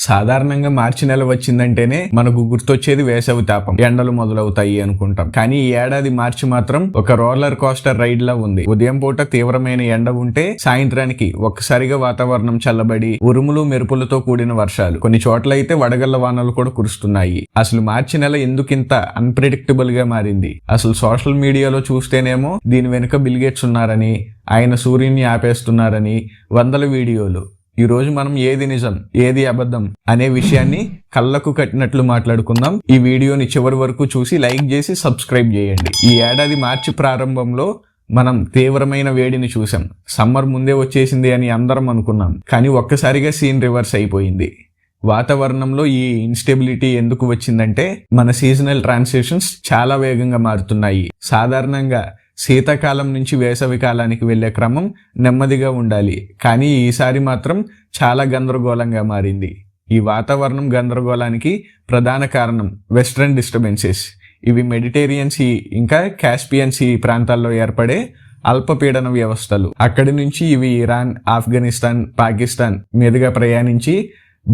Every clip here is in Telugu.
సాధారణంగా మార్చి నెల వచ్చిందంటేనే మనకు గుర్తొచ్చేది వేసవి తాపం, ఎండలు మొదలవుతాయి అనుకుంటాం. కానీ ఈ ఏడాది మార్చి మాత్రం ఒక రోలర్ కోస్టర్ రైడ్ లా ఉంది. ఉదయం పూట తీవ్రమైన ఎండ ఉంటే సాయంత్రానికి ఒక్కసారిగా వాతావరణం చల్లబడి ఉరుములు మెరుపులతో కూడిన వర్షాలు, కొన్ని చోట్ల అయితే వడగళ్ల వానలు కూడా కురుస్తున్నాయి. అసలు మార్చి నెల ఎందుకింత అన్ప్రెడిక్టబుల్ గా మారింది? అసలు సోషల్ మీడియాలో చూస్తేనేమో దీని వెనుక బిల్ గేట్స్ ఉన్నారని, ఆయన సూర్యుని ఆపేస్తున్నారని వందల వీడియోలు. ఈ రోజు మనం ఏది నిజం ఏది అబద్ధం అనే విషయాన్ని కళ్ళకు కట్టినట్లు మాట్లాడుకుందాం. ఈ వీడియోని చివరి వరకు చూసి లైక్ చేసి సబ్స్క్రైబ్ చేయండి. ఈ ఏడాది మార్చి ప్రారంభంలో మనం తీవ్రమైన వేడిని చూసాం. సమ్మర్ ముందే వచ్చేసింది అని అందరం అనుకున్నాం. కానీ ఒక్కసారిగా సీన్ రివర్స్ అయిపోయింది. వాతావరణంలో ఈ ఇన్స్టెబిలిటీ ఎందుకు వచ్చిందంటే మన సీజనల్ ట్రాన్సిషన్స్ చాలా వేగంగా మారుతున్నాయి. సాధారణంగా శీతాకాలం నుంచి వేసవి కాలానికి వెళ్లే క్రమం నెమ్మదిగా ఉండాలి. కానీ ఈసారి మాత్రం చాలా గందరగోళంగా మారింది. ఈ వాతావరణం గందరగోళానికి ప్రధాన కారణం వెస్ట్రన్ డిస్టర్బెన్సెస్. ఇవి మెడిటేరియన్ సీ ఇంకా కాస్పియన్ సీ ప్రాంతాల్లో ఏర్పడే అల్పపీడన వ్యవస్థలు. అక్కడి నుంచి ఇవి ఇరాన్, ఆఫ్ఘనిస్తాన్, పాకిస్తాన్ మీదుగా ప్రయాణించి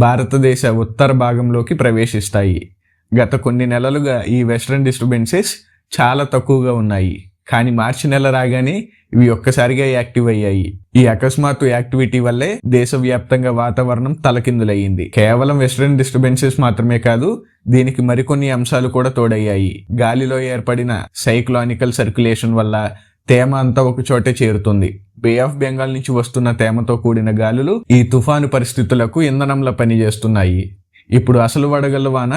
భారతదేశ ఉత్తర భాగంలోకి ప్రవేశిస్తాయి. గత కొన్ని నెలలుగా ఈ వెస్ట్రన్ డిస్టర్బెన్సెస్ చాలా తక్కువగా ఉన్నాయి. కానీ మార్చి నెల రాగానే ఇవి ఒక్కసారిగా యాక్టివ్ అయ్యాయి. ఈ అకస్మాత్తు యాక్టివిటీ వల్లే దేశవ్యాప్తంగా వాతావరణం తలకిందులయ్యింది. కేవలం వెస్ట్రన్ డిస్టర్బెన్సెస్ మాత్రమే కాదు, దీనికి మరికొన్ని అంశాలు కూడా తోడయ్యాయి. గాలిలో ఏర్పడిన సైక్లానికల్ సర్క్యులేషన్ వల్ల తేమ అంతా ఒక చోటే చేరుతుంది. బే ఆఫ్ బెంగాల్ నుంచి వస్తున్న తేమతో కూడిన గాలులు ఈ తుఫాను పరిస్థితులకు ఇంధనంలా పనిచేస్తున్నాయి. ఇప్పుడు అసలు వడగళ్ల వాన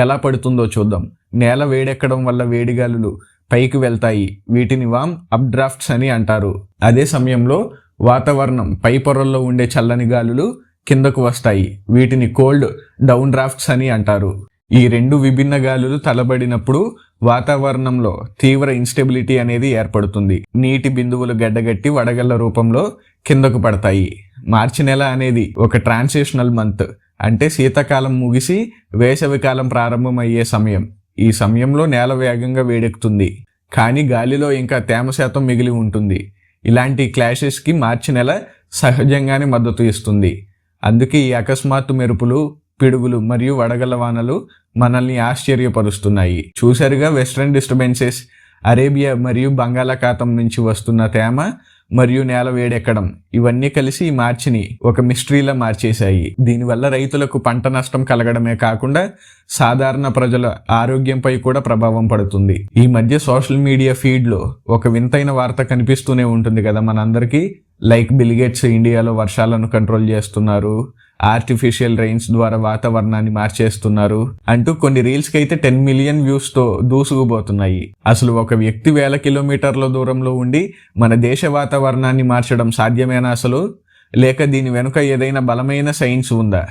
ఎలా పడుతుందో చూద్దాం. నేల వేడెక్కడం వల్ల వేడిగాలులు పైకి వెళ్తాయి. వీటిని వామ్ అప్ డ్రాఫ్ట్స్ అని అంటారు. అదే సమయంలో వాతావరణం పై పొరల్లో ఉండే చల్లని గాలులు కిందకు వస్తాయి. వీటిని కోల్డ్ డౌన్ డ్రాఫ్ట్స్ అని అంటారు. ఈ రెండు విభిన్న గాలులు తలబడినప్పుడు వాతావరణంలో తీవ్ర ఇన్స్టెబిలిటీ అనేది ఏర్పడుతుంది. నీటి బిందువులు గడ్డగట్టి వడగళ్ల రూపంలో కిందకు పడతాయి. మార్చి నెల అనేది ఒక ట్రాన్సిషనల్ మంత్, అంటే శీతాకాలం ముగిసి వేసవికాలం ప్రారంభమయ్యే సమయం. ఈ సమయంలో నేల వేగంగా వేడెక్కుతుంది, కానీ గాలిలో ఇంకా తేమ శాతం మిగిలి ఉంటుంది. ఇలాంటి క్లాషెస్కి మార్చి నెల సహజంగానే మద్దతు ఇస్తుంది. అందుకే ఈ అకస్మాత్తు మెరుపులు, పిడుగులు మరియు వడగళ్ల వానలు మనల్ని ఆశ్చర్యపరుస్తున్నాయి. చూసారుగా, వెస్ట్రన్ డిస్టర్బెన్సెస్, అరేబియా మరియు బంగాళాఖాతం నుంచి వస్తున్న తేమ మరియు నేల వేడెక్కడం, ఇవన్నీ కలిసి ఈ మార్చిని ఒక మిస్టరీలా మార్చేశాయి. దీనివల్ల రైతులకు పంట నష్టం కలగడమే కాకుండా సాధారణ ప్రజల ఆరోగ్యంపై కూడా ప్రభావం పడుతుంది. ఈ మధ్య సోషల్ మీడియా ఫీడ్లో ఒక వింతైన వార్త కనిపిస్తూనే ఉంటుంది కదా మనందరికీ. లైక్ బిల్ గేట్స్ ఇండియాలో వర్షాలను కంట్రోల్ చేస్తున్నారు, ఆర్టిఫిషియల్ రెయిన్స్ ద్వారా వాతావరణాన్ని మార్చేస్తున్నారు అంటూ కొన్ని రీల్స్కి అయితే 10 మిలియన్ వ్యూస్తో దూసుకుపోతున్నాయి. అసలు ఒక వ్యక్తి 1000 కిలోమీటర్ల దూరంలో ఉండి మన దేశ వాతావరణాన్ని మార్చడం సాధ్యమేనా అసలు? లేక దీని వెనుక ఏదైనా బలమైన సైన్స్ ఉందా?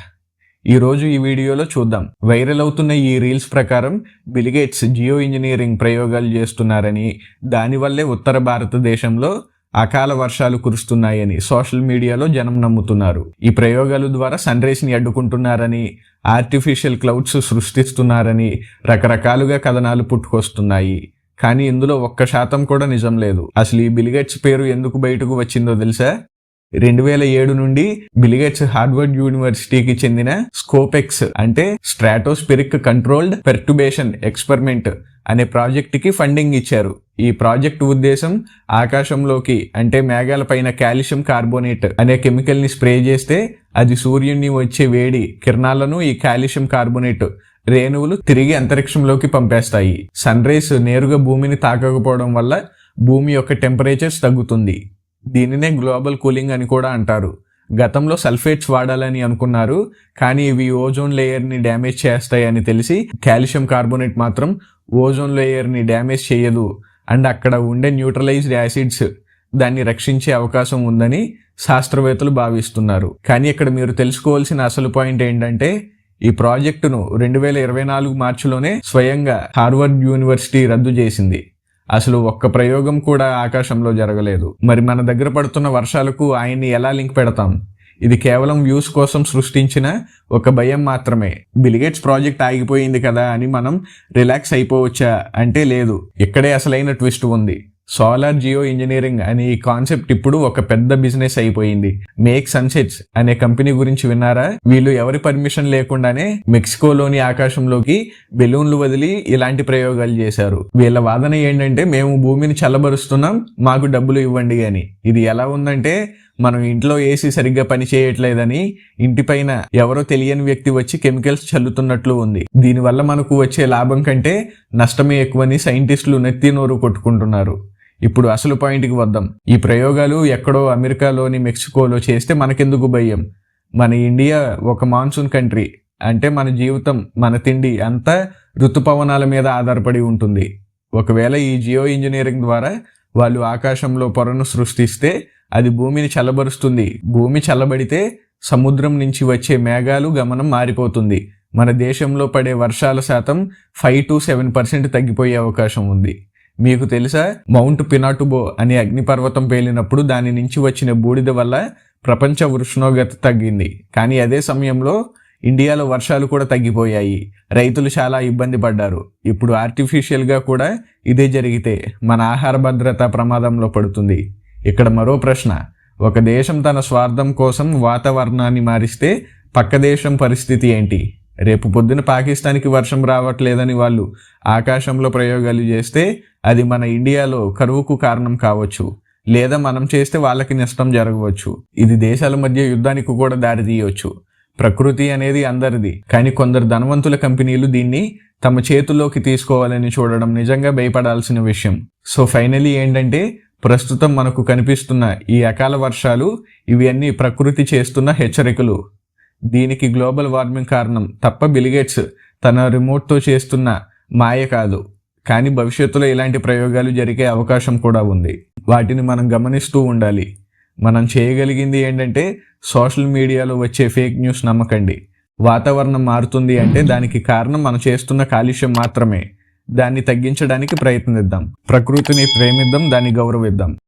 ఈరోజు ఈ వీడియోలో చూద్దాం. వైరల్ అవుతున్న ఈ రీల్స్ ప్రకారం బిల్ గేట్స్ జియో ఇంజనీరింగ్ ప్రయోగాలు చేస్తున్నారని, దానివల్లే ఉత్తర భారతదేశంలో అకాల వర్షాలు కురుస్తున్నాయని సోషల్ మీడియాలో జనం నమ్ముతున్నారు. ఈ ప్రయోగాల ద్వారా సన్ రైజ్ ని అడ్డుకుంటున్నారని, ఆర్టిఫిషియల్ క్లౌడ్స్ సృష్టిస్తున్నారని రకరకాలుగా కథనాలు పుట్టుకొస్తున్నాయి. కానీ ఇందులో 1% కూడా నిజం లేదు. అసలు ఈ బిల్ గేట్స్ పేరు ఎందుకు బయటకు వచ్చిందో తెలుసా? 2007 నుండి బిల్ గేట్స్ హార్వర్డ్ యూనివర్సిటీకి చెందిన స్కోపెక్స్ అంటే స్ట్రాటోస్ఫెరిక్ కంట్రోల్డ్ పెర్టుబేషన్ ఎక్స్పెరిమెంట్ అనే ప్రాజెక్టుకి ఫండింగ్ ఇచ్చారు. ఈ ప్రాజెక్టు ఉద్దేశం ఆకాశంలోకి అంటే మేఘాలపైన కాల్షియం కార్బోనేట్ అనే కెమికల్ ని స్ప్రే చేస్తే అది సూర్యుని వచ్చే వేడి కిరణాలను ఈ కాల్షియం కార్బోనేట్ రేణువులు తిరిగి అంతరిక్షంలోకి పంపేస్తాయి. సన్ రైజ్ నేరుగా భూమిని తాకకపోవడం వల్ల భూమి యొక్క టెంపరేచర్స్ తగ్గుతుంది. దీనినే గ్లోబల్ కూలింగ్ అని కూడా అంటారు. గతంలో సల్ఫేట్స్ వాడాలని అనుకున్నారు, కానీ ఇవి ఓజోన్ లేయర్ని డ్యామేజ్ చేస్తాయని తెలిసి కాల్షియం కార్బోనేట్ మాత్రం ఓజోన్ లేయర్ని డ్యామేజ్ చేయదు అండ్ అక్కడ ఉండే న్యూట్రలైజ్డ్ యాసిడ్స్ దాన్ని రక్షించే అవకాశం ఉందని శాస్త్రవేత్తలు భావిస్తున్నారు. కానీ ఇక్కడ మీరు తెలుసుకోవాల్సిన అసలు పాయింట్ ఏంటంటే, ఈ ప్రాజెక్టును 2024 మార్చిలోనే స్వయంగా హార్వర్డ్ యూనివర్సిటీ రద్దు చేసింది. అసలు ఒక్క ప్రయోగం కూడా ఆకాశంలో జరగలేదు. మరి మన దగ్గర పడుతున్న వర్షాలకు ఆయన్ని ఎలా లింక్ పెడతాం? ఇది కేవలం వ్యూస్ కోసం సృష్టించిన ఒక భయం మాత్రమే. బిల్ గేట్స్ ప్రాజెక్ట్ ఆగిపోయింది కదా అని మనం రిలాక్స్ అయిపోవచ్చా అంటే లేదు. ఇక్కడే అసలైన ట్విస్ట్ ఉంది. సోలార్ జియో ఇంజనీరింగ్ అనే ఈ కాన్సెప్ట్ ఇప్పుడు ఒక పెద్ద బిజినెస్ అయిపోయింది. మేక్ సన్సెట్స్ అనే కంపెనీ గురించి విన్నారా? వీళ్ళు ఎవరి పర్మిషన్ లేకుండానే మెక్సికోలోని ఆకాశంలోకి బెలూన్లు వదిలి ఇలాంటి ప్రయోగాలు చేశారు. వీళ్ళ వాదన ఏంటంటే, మేము భూమిని చల్లబరుస్తున్నాం, మాకు డబ్బులు ఇవ్వండి అని. ఇది ఎలా ఉందంటే, మనం ఇంట్లో ఏసీ సరిగ్గా పని చేయట్లేదని ఇంటిపైన ఎవరో తెలియని వ్యక్తి వచ్చి కెమికల్స్ చల్లుతున్నట్లు ఉంది. దీనివల్ల మనకు వచ్చే లాభం కంటే నష్టమే ఎక్కువని సైంటిస్టులు నెత్తి నోరు కొట్టుకుంటున్నారు. ఇప్పుడు అసలు పాయింట్కి వద్దాం. ఈ ప్రయోగాలు ఎక్కడో అమెరికాలోని మెక్సికోలో చేస్తే మనకెందుకు భయం? మన ఇండియా ఒక మాన్సూన్ కంట్రీ. అంటే మన జీవితం, మన తిండి అంతా ఋతుపవనాల మీద ఆధారపడి ఉంటుంది. ఒకవేళ ఈ జియో ఇంజనీరింగ్ ద్వారా వాళ్ళు ఆకాశంలో పొరను సృష్టిస్తే అది భూమిని చల్లబరుస్తుంది. భూమి చల్లబడితే సముద్రం నుంచి వచ్చే మేఘాలు గమనం మారిపోతుంది. మన దేశంలో పడే వర్షాల శాతం 5 to 7% తగ్గిపోయే అవకాశం ఉంది. మీకు తెలుసా, మౌంట్ పినాటుబో అనే అగ్నిపర్వతం పేలినప్పుడు దాని నుంచి వచ్చిన బూడిద వల్ల ప్రపంచ ఉష్ణోగ్రత తగ్గింది. కానీ అదే సమయంలో ఇండియాలో వర్షాలు కూడా తగ్గిపోయాయి. రైతులు చాలా ఇబ్బంది పడ్డారు. ఇప్పుడు ఆర్టిఫిషియల్గా కూడా ఇదే జరిగితే మన ఆహార భద్రత ప్రమాదంలో పడుతుంది. ఇక్కడ మరో ప్రశ్న, ఒక దేశం తన స్వార్థం కోసం వాతావరణాన్ని మారిస్తే పక్క దేశం పరిస్థితి ఏంటి? రేపు పొద్దున పాకిస్తాన్కి వర్షం రావట్లేదని వాళ్ళు ఆకాశంలో ప్రయోగాలు చేస్తే అది మన ఇండియాలో కరువుకు కారణం కావచ్చు, లేదా మనం చేస్తే వాళ్ళకి నష్టం జరగవచ్చు. ఇది దేశాల మధ్య యుద్ధానికి కూడా దారి తీయవచ్చు. ప్రకృతి అనేది అందరిది, కానీ కొందరు ధనవంతుల కంపెనీలు దీన్ని తమ చేతుల్లోకి తీసుకోవాలని చూడడం నిజంగా భయపడాల్సిన విషయం. సో ఫైనలీ ఏంటంటే, ప్రస్తుతం మనకు కనిపిస్తున్న ఈ అకాల వర్షాలు ఇవి అన్నీ ప్రకృతి చేస్తున్న హెచ్చరికలు. దీనికి గ్లోబల్ వార్మింగ్ కారణం తప్ప బిల్ గేట్స్ తన రిమోట్తో చేస్తున్న మాయ కాదు. కానీ భవిష్యత్తులో ఇలాంటి ప్రయోగాలు జరిగే అవకాశం కూడా ఉంది. వాటిని మనం గమనిస్తూ ఉండాలి. మనం చేయగలిగింది ఏంటంటే, సోషల్ మీడియాలో వచ్చే ఫేక్ న్యూస్ నమ్మకండి. వాతావరణం మారుతుంది అంటే దానికి కారణం మనం చేస్తున్న కాలుష్యం మాత్రమే. దాన్ని తగ్గించడానికి ప్రయత్నిద్దాం. ప్రకృతిని ప్రేమిద్దాం, దాన్ని గౌరవిద్దాం.